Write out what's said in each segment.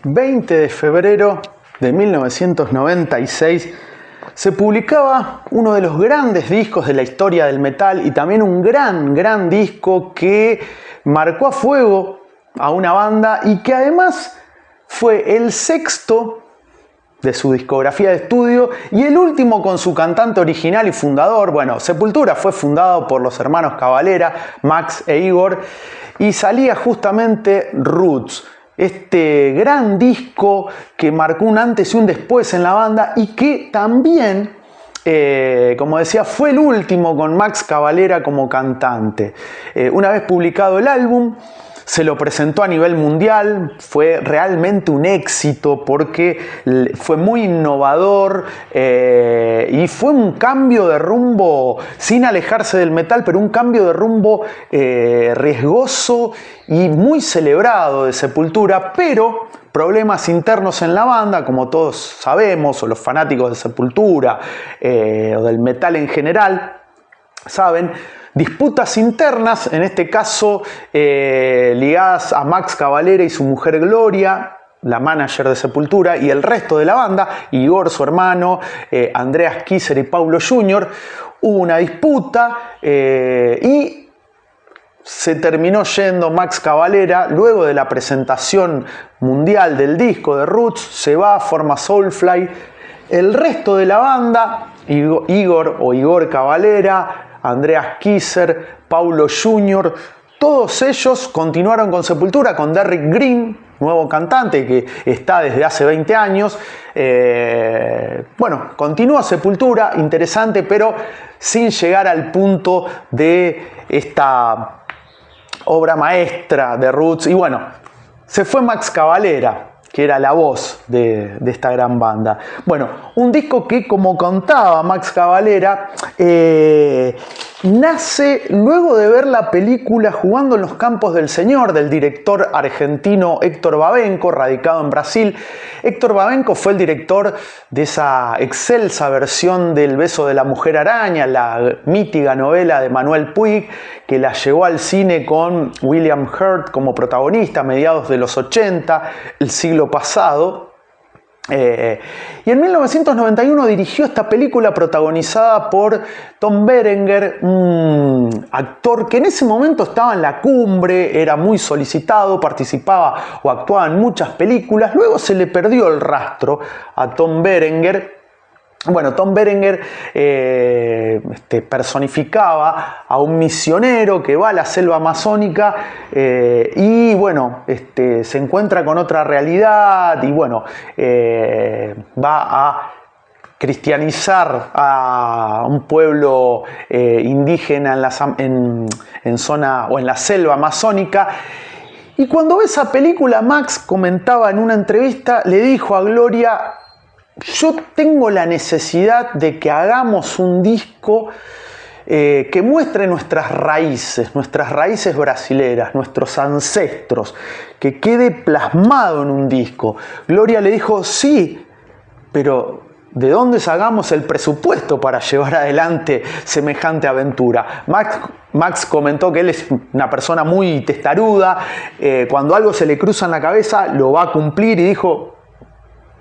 20 de febrero de 1996 se publicaba uno de los grandes discos de la historia del metal y también un gran disco que marcó a fuego a una banda y que además fue el sexto de su discografía de estudio y el último con su cantante original y fundador. Bueno, Sepultura fue fundado por los hermanos Cavalera, Max e Igor, y salía justamente Roots, este gran disco que marcó un antes y un después en la banda y que también, como decía, fue el último con Max Cavalera como cantante. Una vez publicado el álbum, se lo presentó a nivel mundial, fue realmente un éxito porque fue muy innovador y fue un cambio de rumbo, sin alejarse del metal, pero un cambio de rumbo riesgoso y muy celebrado de Sepultura, pero problemas internos en la banda, como todos sabemos, o los fanáticos de Sepultura o del metal en general, saben. Disputas internas, en este caso ligadas a Max Cavalera y su mujer Gloria, la manager de Sepultura, y el resto de la banda, Igor, su hermano, Andreas Kisser y Paulo Jr. Hubo una disputa y se terminó yendo Max Cavalera. Luego de la presentación mundial del disco de Roots, se va, forma Soulfly. El resto de la banda, Igor Cavalera, Andreas Kisser, Paulo Jr., todos ellos continuaron con Sepultura, con Derrick Green, nuevo cantante que está desde hace 20 años. Bueno, continúa Sepultura, interesante, pero sin llegar al punto de esta obra maestra de Roots. Y bueno, se fue Max Cavalera, que era la voz de esta gran banda. Bueno, un disco que, como contaba Max Cavalera, nace luego de ver la película Jugando en los Campos del Señor, del director argentino Héctor Babenco, radicado en Brasil. Héctor Babenco fue el director de esa excelsa versión del Beso de la Mujer Araña, la mítica novela de Manuel Puig, que la llevó al cine con William Hurt como protagonista a mediados de los 80, el siglo pasado. Y en 1991 dirigió esta película protagonizada por Tom Berenger, un actor que en ese momento estaba en la cumbre, era muy solicitado, participaba o actuaba en muchas películas. Luego se le perdió el rastro a Tom Berenger. Bueno, Tom Berenger personificaba a un misionero que va a la selva amazónica y bueno, se encuentra con otra realidad y bueno, va a cristianizar a un pueblo indígena en zona o en la selva amazónica. Y cuando ve esa película, Max comentaba en una entrevista, le dijo a Gloria: yo tengo la necesidad de que hagamos un disco que muestre nuestras raíces brasileras, nuestros ancestros, que quede plasmado en un disco. Gloria le dijo: sí, pero ¿de dónde sacamos el presupuesto para llevar adelante semejante aventura? Max comentó que él es una persona muy testaruda, cuando algo se le cruza en la cabeza lo va a cumplir, y dijo: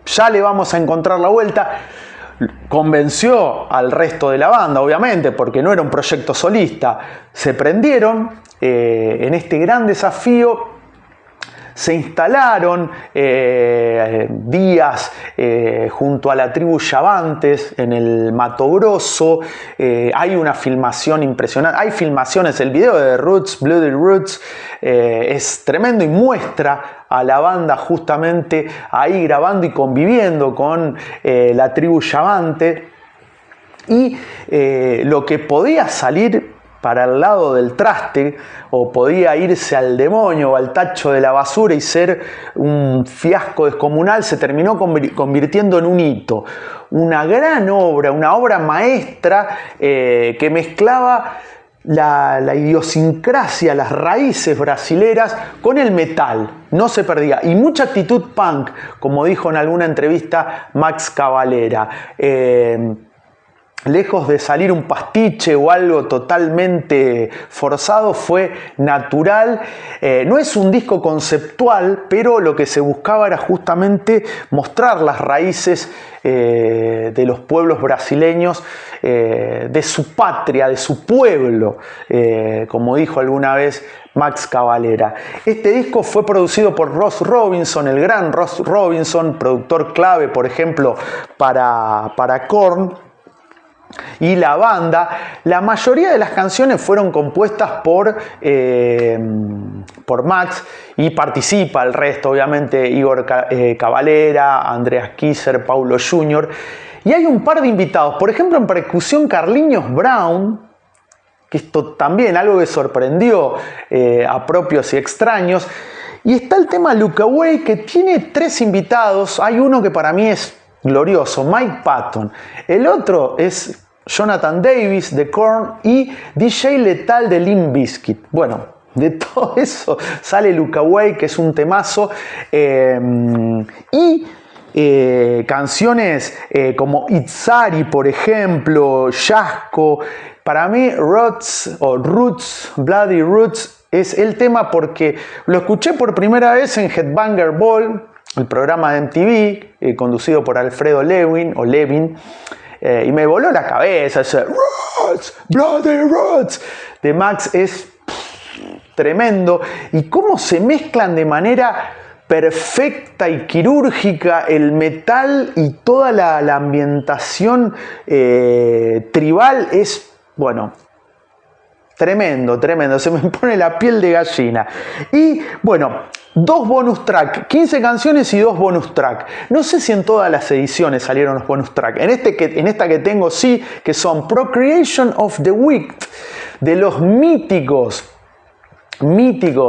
ya le vamos a encontrar la vuelta. Convenció al resto de la banda, obviamente, porque no era un proyecto solista. Se prendieron en este gran desafío. Se instalaron días junto a la tribu Yavantes en el Mato Grosso. Hay una filmación impresionante. Hay filmaciones, el video de Roots, Bloody Roots, es tremendo y muestra a la banda justamente ahí grabando y conviviendo con la tribu Yavante. Y lo que podía salir para el lado del traste, o podía irse al demonio o al tacho de la basura y ser un fiasco descomunal, se terminó convirtiendo en un hito. Una gran obra, una obra maestra que mezclaba la idiosincrasia, las raíces brasileras con el metal. No se perdía. Y mucha actitud punk, como dijo en alguna entrevista Max Cavalera. lejos de salir un pastiche o algo totalmente forzado, fue natural. No es un disco conceptual, pero lo que se buscaba era justamente mostrar las raíces de los pueblos brasileños, de su patria, de su pueblo, como dijo alguna vez Max Cavalera. Este disco fue producido por Ross Robinson, el gran Ross Robinson, productor clave, por ejemplo, para Korn. Y la banda, la mayoría de las canciones fueron compuestas por Max, y participa el resto, obviamente Igor Cavalera, Andreas Kisser, Paulo Jr. Y hay un par de invitados, por ejemplo en percusión Carlinhos Brown, que esto también algo que sorprendió a propios y extraños. Y está el tema Look Away, que tiene 3 invitados. Hay uno que para mí es glorioso, Mike Patton. El otro es Jonathan Davis de Korn y DJ Lethal de Limp Bizkit. Bueno, de todo eso sale Look Away, que es un temazo. Canciones como Itzari, por ejemplo, Yasko. Para mí Roots, Bloody Roots, es el tema porque lo escuché por primera vez en Headbanger Ball, el programa de MTV, conducido por Alfredo Levin, y me voló la cabeza. Ese Roots, Bloody Roots de Max es tremendo. Y cómo se mezclan de manera perfecta y quirúrgica el metal y toda la ambientación tribal es, bueno, tremendo, se me pone la piel de gallina. Y bueno, 2 bonus track, 15 canciones y 2 bonus track. No sé si en todas las ediciones salieron los bonus track. En esta que tengo sí, que son Procreation of the Week, de los míticos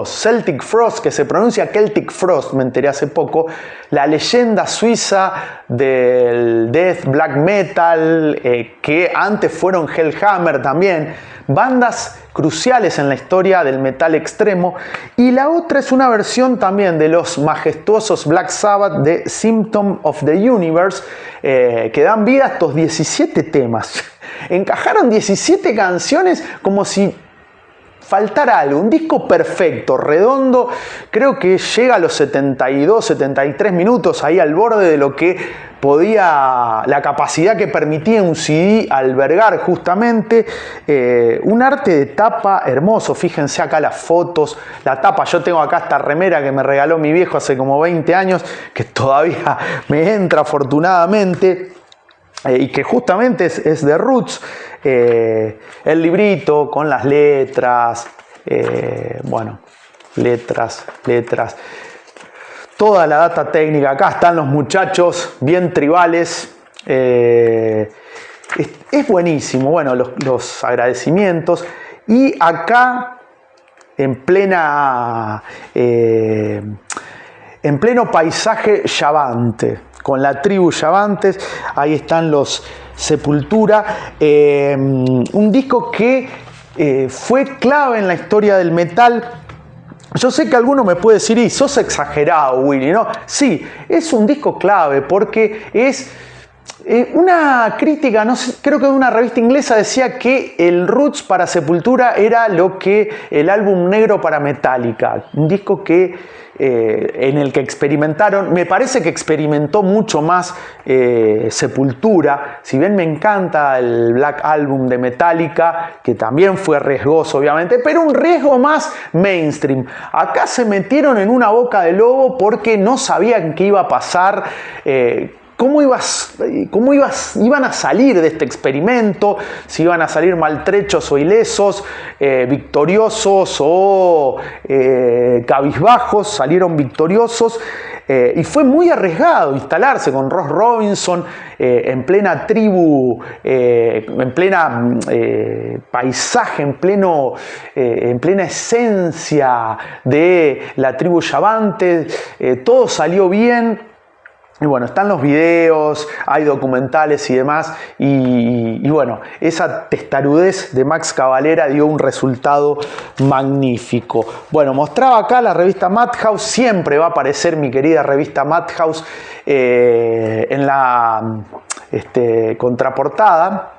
Celtic Frost, que se pronuncia Celtic Frost, me enteré hace poco, la leyenda suiza del death black metal, que antes fueron Hellhammer también, bandas cruciales en la historia del metal extremo. Y la otra es una versión también de los majestuosos Black Sabbath de Symptom of the Universe, que dan vida a estos 17 temas. Encajaron 17 canciones como si faltara algo, un disco perfecto, redondo, creo que llega a los 72, 73 minutos, ahí al borde de lo que podía, la capacidad que permitía un CD albergar justamente. Un arte de tapa hermoso, fíjense acá las fotos, la tapa, yo tengo acá esta remera que me regaló mi viejo hace como 20 años, que todavía me entra afortunadamente. Y que justamente es de Roots, el librito con las letras, letras, toda la data técnica. Acá están los muchachos bien tribales, es buenísimo. Bueno, los agradecimientos. Y acá en pleno paisaje Yavante, con la tribu Yavantes, ahí están los Sepultura, un disco que fue clave en la historia del metal. Yo sé que alguno me puede decir, y sos exagerado, Willy, ¿no? Sí, es un disco clave porque es una crítica, no sé, creo que una revista inglesa decía que el Roots para Sepultura era lo que el álbum negro para Metallica, un disco que en el que experimentaron, me parece que experimentó mucho más Sepultura, si bien me encanta el Black Album de Metallica, que también fue riesgoso obviamente, pero un riesgo más mainstream. Acá se metieron en una boca de lobo porque no sabían qué iba a pasar, cómo iban a salir de este experimento, si iban a salir maltrechos o ilesos, victoriosos o cabizbajos. Salieron victoriosos, y fue muy arriesgado instalarse con Ross Robinson en plena tribu, en plena paisaje, en plena esencia de la tribu Yavante. Todo salió bien. Y bueno, están los videos, hay documentales y demás, y bueno, esa testarudez de Max Cavalera dio un resultado magnífico. Bueno, mostraba acá la revista Madhouse, siempre va a aparecer mi querida revista Madhouse en la contraportada.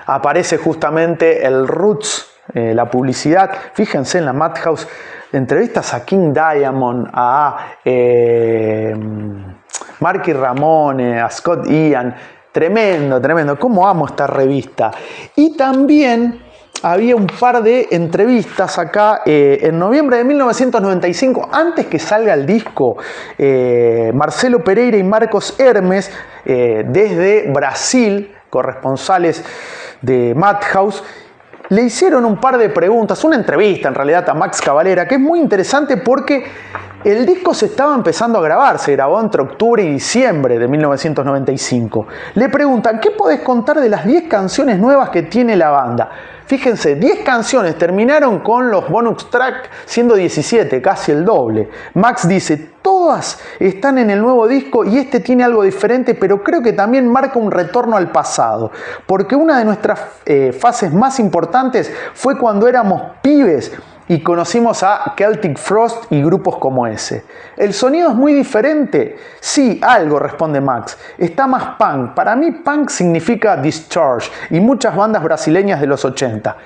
aparece justamente el Roots, la publicidad. Fíjense en la Madhouse, entrevistas a King Diamond, a Marky Ramone, a Scott Ian. Tremendo, tremendo. ¿Cómo amo esta revista? Y también había un par de entrevistas acá en noviembre de 1995, antes que salga el disco. Marcelo Pereira y Marcos Hermes, desde Brasil, corresponsales de Madhouse, le hicieron un par de preguntas, una entrevista en realidad a Max Cavalera, que es muy interesante porque el disco se estaba empezando a grabar, se grabó entre octubre y diciembre de 1995. Le preguntan, ¿qué podés contar de las 10 canciones nuevas que tiene la banda? Fíjense, 10 canciones, terminaron con los bonus track siendo 17, casi el doble. Max dice, todas están en el nuevo disco y este tiene algo diferente, pero creo que también marca un retorno al pasado, porque una de nuestras fases más importantes fue cuando éramos pibes y conocimos a Celtic Frost y grupos como ese. ¿El sonido es muy diferente? Sí, algo, responde Max. Está más punk. Para mí punk significa Discharge y muchas bandas brasileñas de los 80.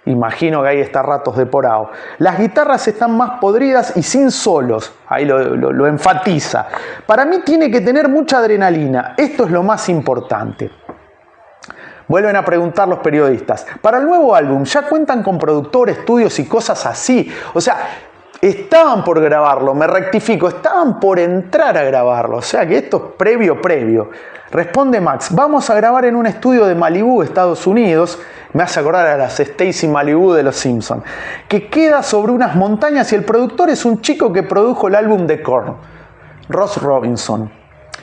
Imagino que ahí está Ratos de Porao. Las guitarras están más podridas y sin solos. Ahí lo enfatiza. Para mí tiene que tener mucha adrenalina. Esto es lo más importante. Vuelven a preguntar los periodistas, para el nuevo álbum, ¿ya cuentan con productor, estudios y cosas así? O sea, estaban por grabarlo, me rectifico, estaban por entrar a grabarlo. O sea que esto es previo. Responde Max, vamos a grabar en un estudio de Malibú, Estados Unidos. Me hace acordar a las Stacy Malibu de los Simpsons. Que queda sobre unas montañas y el productor es un chico que produjo el álbum de Korn, Ross Robinson.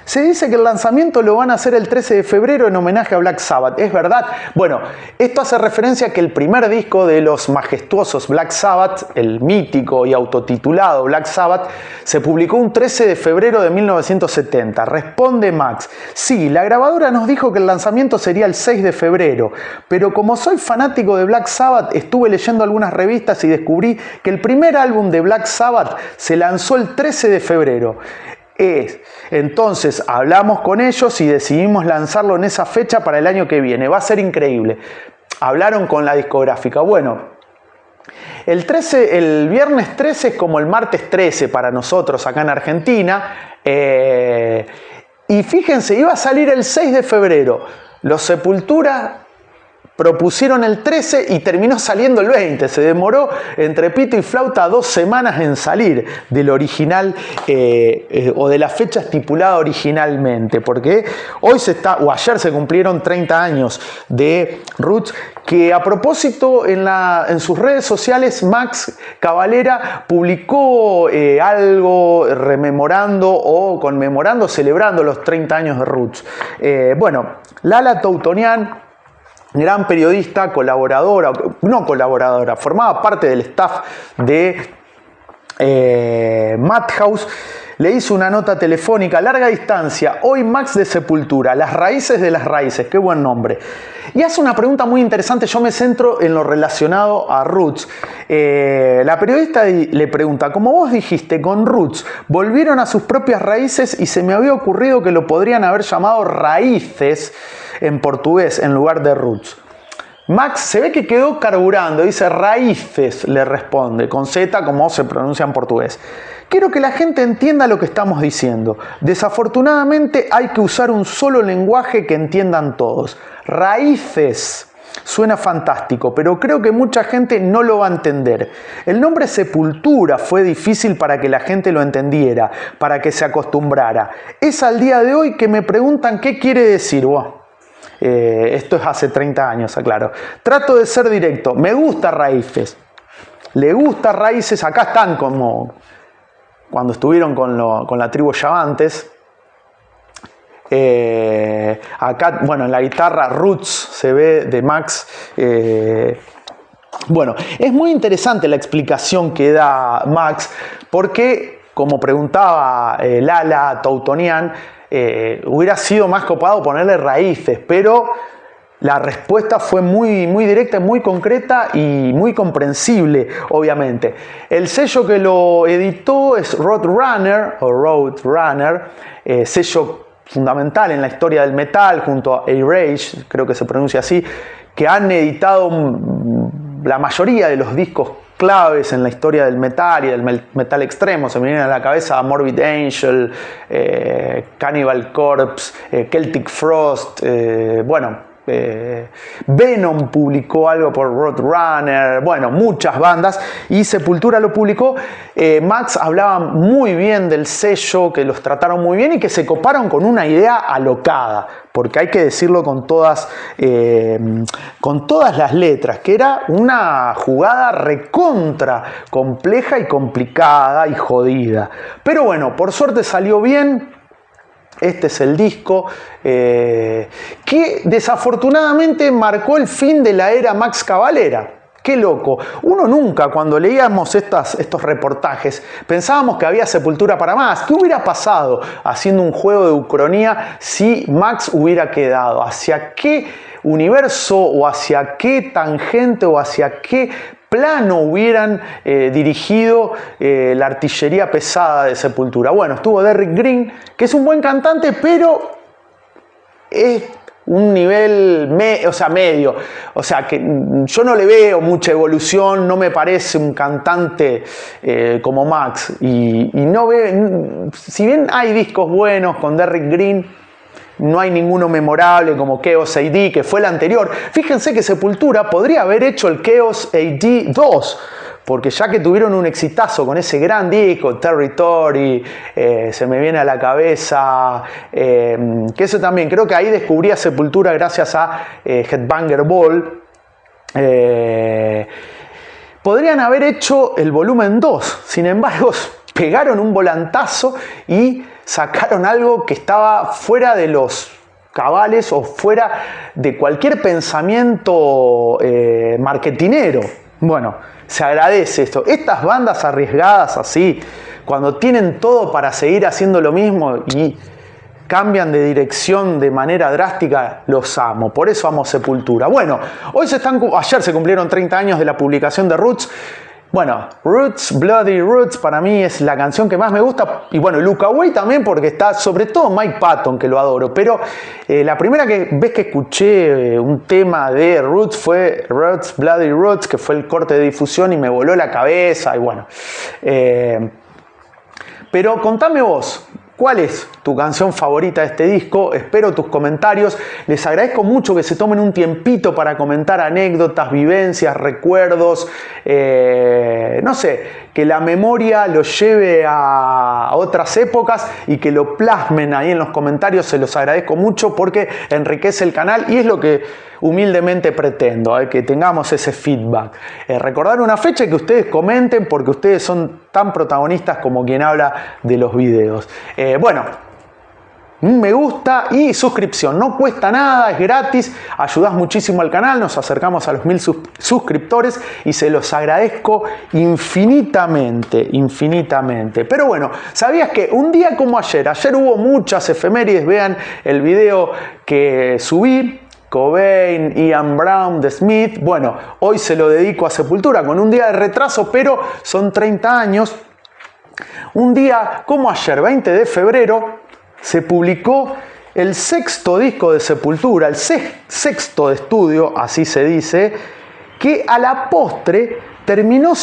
Se dice que el lanzamiento lo van a hacer el 13 de febrero en homenaje a Black Sabbath. ¿Es verdad? Bueno, esto hace referencia a que el primer disco de los majestuosos Black Sabbath, el mítico y autotitulado Black Sabbath, se publicó un 13 de febrero de 1970. Responde Max, sí, la grabadora nos dijo que el lanzamiento sería el 6 de febrero, pero como soy fanático de Black Sabbath, estuve leyendo algunas revistas y descubrí que el primer álbum de Black Sabbath se lanzó el 13 de febrero. Entonces hablamos con ellos y decidimos lanzarlo en esa fecha para el año que viene. Va a ser increíble. Hablaron con la discográfica. Bueno, el viernes 13 es como el martes 13 para nosotros acá en Argentina. Y fíjense, iba a salir el 6 de febrero. Los Sepultura propusieron el 13 y terminó saliendo el 20. Se demoró entre pito y flauta 2 semanas en salir del original o de la fecha estipulada originalmente. Porque hoy ayer se cumplieron 30 años de Roots, que a propósito en sus redes sociales Max Cavalera publicó algo rememorando o conmemorando, celebrando los 30 años de Roots. Bueno, Lala Toutonian, gran periodista, formaba parte del staff de Madhouse, le hizo una nota telefónica, larga distancia, hoy Max de Sepultura, las raíces de las raíces, qué buen nombre. Y hace una pregunta muy interesante, yo me centro en lo relacionado a Roots. La periodista le pregunta, como vos dijiste, con Roots volvieron a sus propias raíces y se me había ocurrido que lo podrían haber llamado raíces en portugués en lugar de Roots. Max se ve que quedó carburando, dice raíces, le responde, con Z como se pronuncia en portugués. Quiero que la gente entienda lo que estamos diciendo. Desafortunadamente hay que usar un solo lenguaje que entiendan todos. Raíces. Suena fantástico, pero creo que mucha gente no lo va a entender. El nombre Sepultura fue difícil para que la gente lo entendiera, para que se acostumbrara. Es al día de hoy que me preguntan qué quiere decir. Esto es hace 30 años, aclaro. Trato de ser directo. Me gusta Raíces. Le gusta Raíces. Acá están como cuando estuvieron con la tribu Yavantes. Acá, bueno, en la guitarra Roots se ve de Max. Bueno, es muy interesante la explicación que da Max, porque, como preguntaba Lala Toutonian, hubiera sido más copado ponerle raíces, pero la respuesta fue muy, muy directa, muy concreta y muy comprensible, obviamente. El sello que lo editó es Roadrunner, sello fundamental en la historia del metal, junto a A-Rage, creo que se pronuncia así, que han editado la mayoría de los discos claves en la historia del metal y del metal extremo. Se me vienen a la cabeza Morbid Angel, Cannibal Corpse, Celtic Frost, Venom publicó algo por Roadrunner, bueno, muchas bandas, y Sepultura lo publicó. Max hablaba muy bien del sello, que los trataron muy bien y que se coparon con una idea alocada, porque hay que decirlo con todas las letras, que era una jugada recontra compleja y complicada y jodida. Pero bueno, por suerte salió bien. Este es el disco que desafortunadamente marcó el fin de la era Max Cavalera. Qué loco. Uno nunca, cuando leíamos estos reportajes, pensábamos que había Sepultura para más. ¿Qué hubiera pasado haciendo un juego de Ucronía si Max hubiera quedado? ¿Hacia qué universo o hacia qué tangente o hacia qué plano hubieran dirigido la artillería pesada de Sepultura? Bueno, estuvo Derrick Green, que es un buen cantante, pero es un nivel medio. O sea, que yo no le veo mucha evolución, no me parece un cantante como Max. Y no veo, si bien hay discos buenos con Derrick Green, no hay ninguno memorable como Chaos AD, que fue el anterior. Fíjense que Sepultura podría haber hecho el Chaos AD 2, porque ya que tuvieron un exitazo con ese gran disco, Territory, se me viene a la cabeza, que eso también, creo que ahí descubrí a Sepultura gracias a Headbanger Ball. Podrían haber hecho el volumen 2, sin embargo, pegaron un volantazo y sacaron algo que estaba fuera de los cabales o fuera de cualquier pensamiento marketinero. Bueno, se agradece esto. Estas bandas arriesgadas así, cuando tienen todo para seguir haciendo lo mismo y cambian de dirección de manera drástica, los amo. Por eso amo Sepultura. Bueno, ayer se cumplieron 30 años de la publicación de Roots. Bueno, Roots, Bloody Roots, para mí es la canción que más me gusta. Y bueno, Look Away también, porque está sobre todo Mike Patton, que lo adoro. Pero la primera vez que escuché un tema de Roots fue Roots, Bloody Roots, que fue el corte de difusión y me voló la cabeza. Y bueno, pero contame vos, ¿cuál es tu canción favorita de este disco? Espero tus comentarios. Les agradezco mucho que se tomen un tiempito para comentar anécdotas, vivencias, recuerdos. No sé, que la memoria los lleve a otras épocas y que lo plasmen ahí en los comentarios. Se los agradezco mucho porque enriquece el canal y es lo que humildemente pretendo, que tengamos ese feedback. Recordar una fecha y que ustedes comenten porque ustedes son tan protagonistas como quien habla de los videos. Bueno, un me gusta y suscripción, no cuesta nada, es gratis, ayudás muchísimo al canal, nos acercamos a los 1000 suscriptores y se los agradezco infinitamente. Pero bueno, ¿sabías que un día como ayer hubo muchas efemérides? Vean el video que subí, Cobain, Ian Brown, The Smith. Bueno, hoy se lo dedico a Sepultura con un día de retraso, pero son 30 años. Un día como ayer, 20 de febrero, se publicó el sexto disco de Sepultura, el sexto de estudio, así se dice, que a la postre terminó